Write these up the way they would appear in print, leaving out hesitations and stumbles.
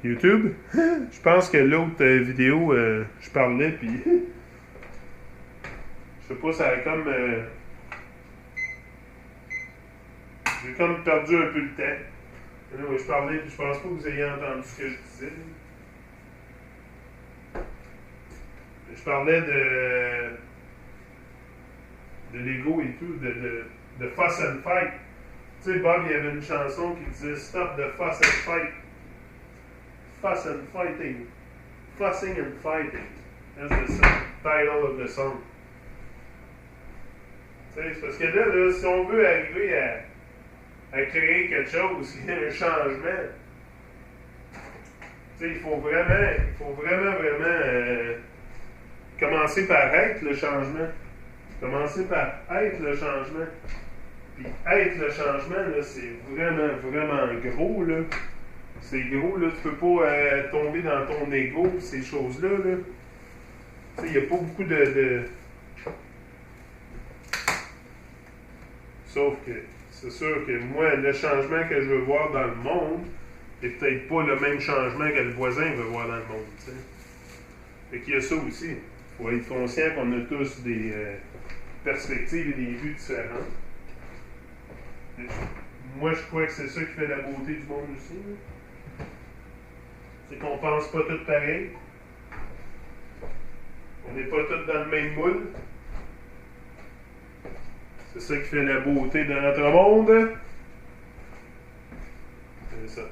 YouTube. Je pense que l'autre vidéo, je parlais, puis je sais pas, ça a comme... j'ai comme perdu un peu le temps. Je parlais, puis je pense pas que vous ayez entendu ce que je disais. Je parlais de Lego et tout, de Fuss and Fight. Tu sais, Bob, il y avait une chanson qui disait Stop the fuss and fight. Fuss and fighting. Fussing and fighting. That's the title of the song. Tu sais, c'est parce que là, si on veut arriver à créer quelque chose, il y a un changement. Tu sais, il faut vraiment commencer par être le changement. Commencer par être le changement. Puis être le changement, là, c'est vraiment gros, là. C'est gros, là. Tu peux pas tomber dans ton ego, ces choses-là, là. Tu sais, il n'y a pas beaucoup de... Sauf que, c'est sûr que moi, le changement que je veux voir dans le monde, c'est peut-être pas le même changement que le voisin veut voir dans le monde, tu sais. Fait qu'il y a ça aussi. Il faut être conscient qu'on a tous des perspectives et des vues différentes. Moi, je crois que c'est ça qui fait la beauté du monde aussi. C'est qu'on pense pas tous pareil. On n'est pas tous dans le même moule. C'est ça qui fait la beauté de notre monde. C'est ça.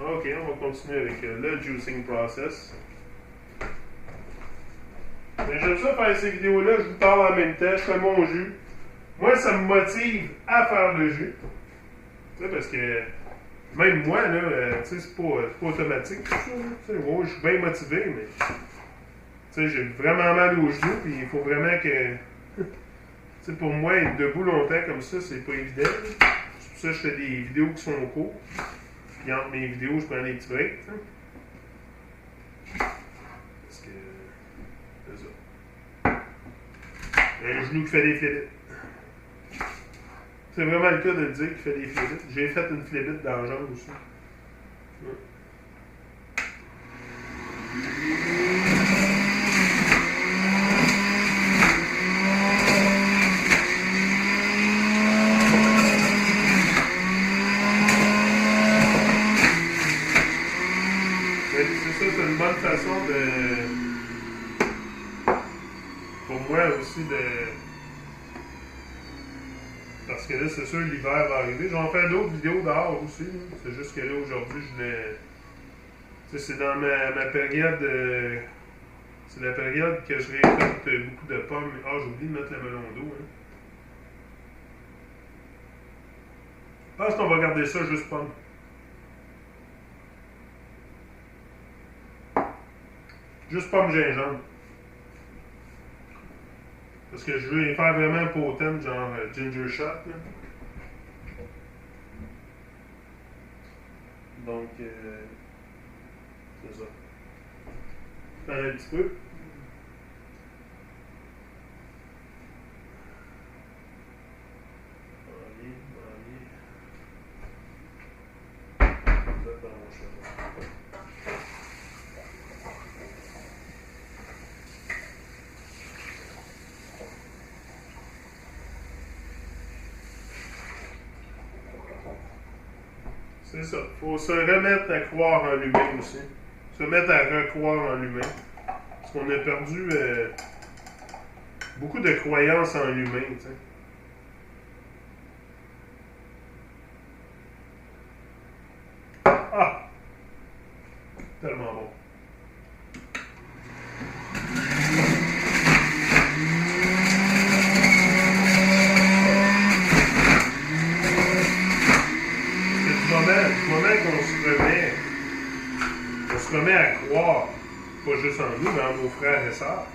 Ok, on va continuer avec le juicing process. J'aime ça faire ces vidéos-là, je vous parle en même temps, je fais mon jus. Moi, ça me motive à faire le jus. Tu sais, parce que même moi, là, tu sais, c'est pas automatique tout ça. Ouais, je suis bien motivé, mais tu sais, j'ai vraiment mal aux genoux, puis il faut vraiment que... tu sais, pour moi, être debout longtemps comme ça, c'est pas évident. C'est pour ça que je fais des vidéos qui sont courtes. Puis entre mes vidéos, je prends des petits breaks. Parce que... c'est ça. Un genou qui fait des flips. C'est vraiment le cas de le dire qu'il fait des flips. J'ai fait une flipite dans le jambe aussi. Ouais. C'est ça, c'est une bonne façon de... pour moi aussi de... Parce que là, c'est sûr, l'hiver va arriver. J'en fais d'autres vidéos dehors aussi. C'est juste que là, aujourd'hui, je voulais... Tu sais, c'est dans ma période... c'est la période que je récolte beaucoup de pommes. Ah, j'ai oublié de mettre le melon d'eau. Hein. Je pense qu'on va garder ça juste pommes. Juste pommes gingembre. Parce que je veux les faire vraiment potentes, genre ginger shot. Là. Donc, c'est ça. Faire un petit peu. C'est ça. Il faut se remettre à croire en l'humain aussi. Se mettre à recroire en l'humain. Parce qu'on a perdu beaucoup de croyances en l'humain, tu sais. Ah! Tellement bon. Du moment qu'on se remet à croire, pas juste en nous, mais en nos frères et sœurs.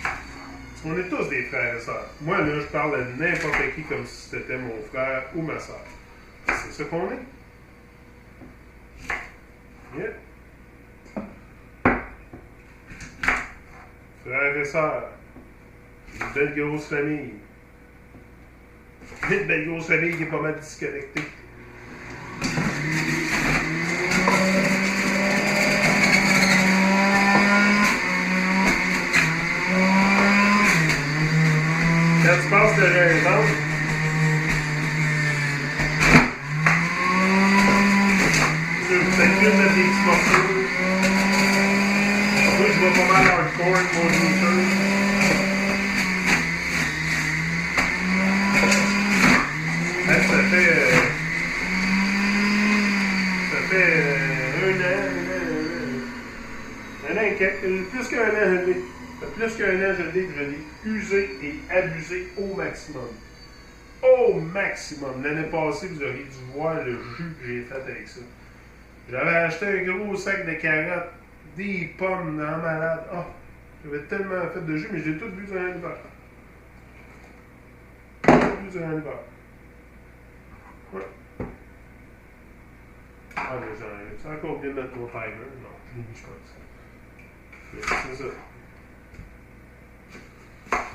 Parce qu'on est tous des frères et sœurs. Moi, là, je parle à n'importe qui comme si c'était mon frère ou ma sœur. C'est ça qu'on est. Yeah. Frères et sœurs. Une belle grosse famille. Une belle grosse famille qui est pas mal disconnectée. de gingembre. Peut-être mieux de mettre des petits morceaux. Moi, je vais pas mal hardcore avec mon juicer. Hein, ça fait un an et quelques, plus qu'un an, je l'ai. Ça fait plus qu'un an, je l'ai usé et abusé au maximum. Au maximum. L'année passée, vous auriez dû voir le jus que j'ai fait avec ça. J'avais acheté un gros sac de carottes, des pommes dans malade. Oh, j'avais tellement fait de jus, mais j'ai tout bu durant l'hiver. Tout bu durant l'hiver. Ouais. Ah, mais c'est encore bien de mettre mon timer. Non, je l'ai mis, je pense. C'est ça.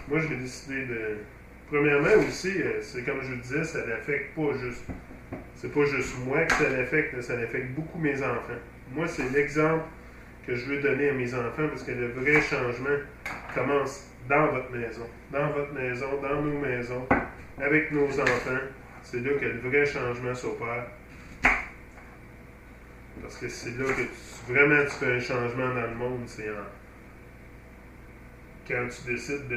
Moi, j'ai décidé de. Premièrement aussi, c'est comme je vous disais, ça n'affecte pas juste. C'est pas juste moi que ça l'affecte beaucoup mes enfants. Moi, c'est l'exemple que je veux donner à mes enfants parce que le vrai changement commence dans votre maison. Dans votre maison, dans nos maisons, avec nos enfants. C'est là que le vrai changement s'opère. Parce que c'est là que vraiment tu fais un changement dans le monde. C'est quand tu décides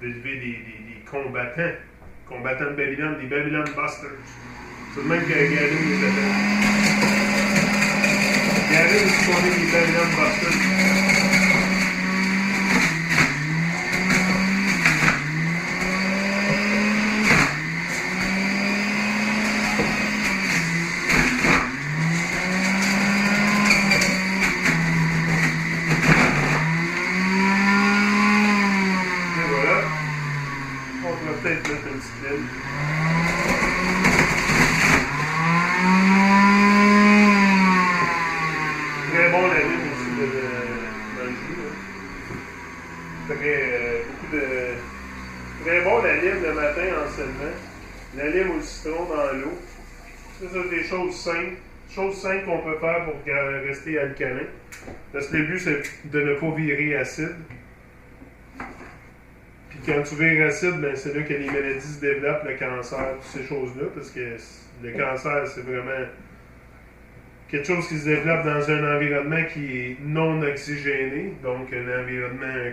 d'élever des combattants de Babylone, des Babylon Busters. C'est le même que Gavin les appelle. Gavin, c'est qu'on est des Babylon Busters. Et voilà. On va peut-être mettre un petit lait. Très bon la lime aussi dans le jus. Beaucoup de. Très bon la lime le matin en seulement. La lime au citron dans l'eau. Ça, c'est des choses simples. Choses simples qu'on peut faire pour rester alcalin. Parce que le but, c'est de ne pas virer acide. Puis quand tu vires acide, ben, c'est là que les maladies se développent, le cancer, toutes ces choses-là. Parce que le cancer, c'est vraiment quelque chose qui se développe dans un environnement qui est non oxygéné, donc un environnement, un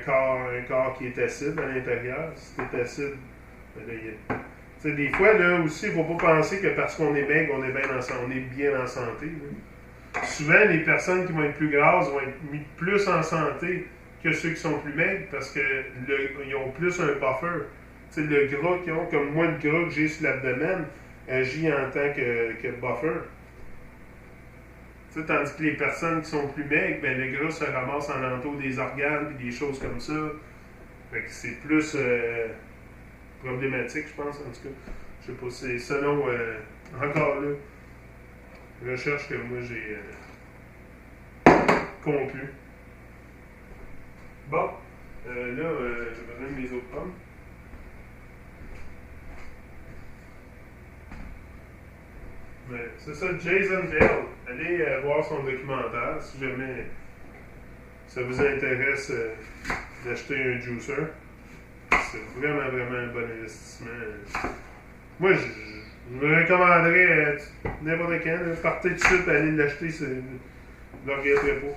corps qui est acide à l'intérieur. Si c'est acide, ben là, des fois, là aussi, il ne faut pas penser que parce qu'on est maigre, on est bien en santé. Là. Souvent, les personnes qui vont être plus grasses vont être mis plus en santé que ceux qui sont plus maigres parce qu'ils ont plus un buffer. T'sais, le gras qu'ils ont, comme moi, le gras que j'ai sur l'abdomen, agit en tant que buffer. T'sais, tandis que les personnes qui sont plus maigres, ben, le gras se ramasse en entour des organes et des choses comme ça. Fait que c'est plus problématique, je pense, en tout cas. Je sais pas, c'est selon, encore là, recherche que moi j'ai conclu. Bon, là, j'ai besoin de mes autres pommes. Mais c'est ça, Jason Bell. Allez voir son documentaire si jamais ça vous intéresse d'acheter un juicer. C'est vraiment, vraiment un bon investissement. Moi, je vous recommanderais n'importe quand. Partez tout de suite, allez l'acheter, ne le regretterez pas.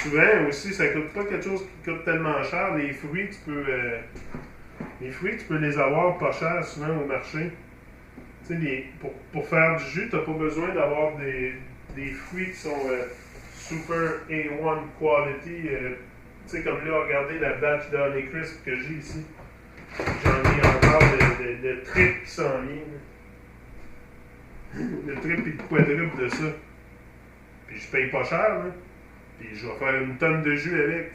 Souvent aussi, ça ne coûte pas quelque chose qui coûte tellement cher. Les fruits, tu peux les avoir pas cher souvent au marché. Pour faire du jus, tu n'as pas besoin d'avoir des fruits qui sont super A1 quality. Comme là, regardez la batch de Honey Crisp que j'ai ici. J'en ai encore le triple qui s'en vient. Le triple et le quadruple de ça. Puis je paye pas cher, là. Puis je vais faire une tonne de jus avec.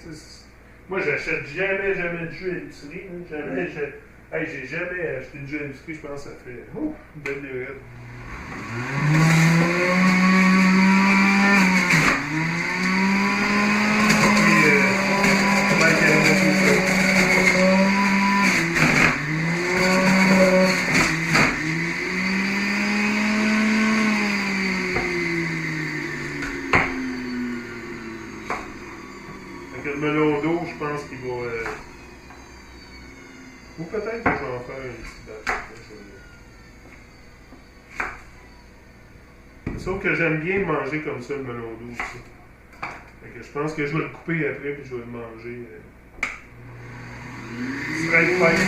Moi, j'achète jamais de jus à l'épicerie. Jamais. J'ai jamais acheté de jus à l'épicerie, je pense que ça fait une belle lurette. Le melon d'eau, je pense qu'il va. Ou peut-être que je vais en faire un petit batch. Sauf que j'aime bien manger comme ça le melon doux aussi. Fait que je pense que je vais le couper après puis je vais le manger. Straight pipe.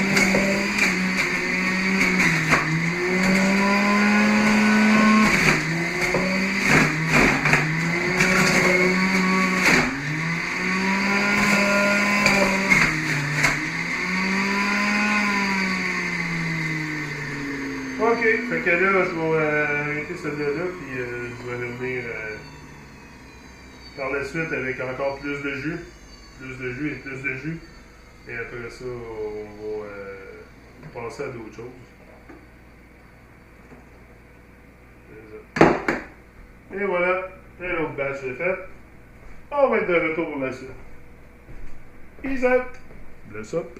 Ok, fait que là, je vais arrêter celle-là, puis je vais revenir par la suite avec encore plus de jus. Plus de jus et plus de jus. Et après ça, on va passer à d'autres choses. Et voilà, un autre batch est fait. On va être de retour pour la suite. Peace out! Bless up!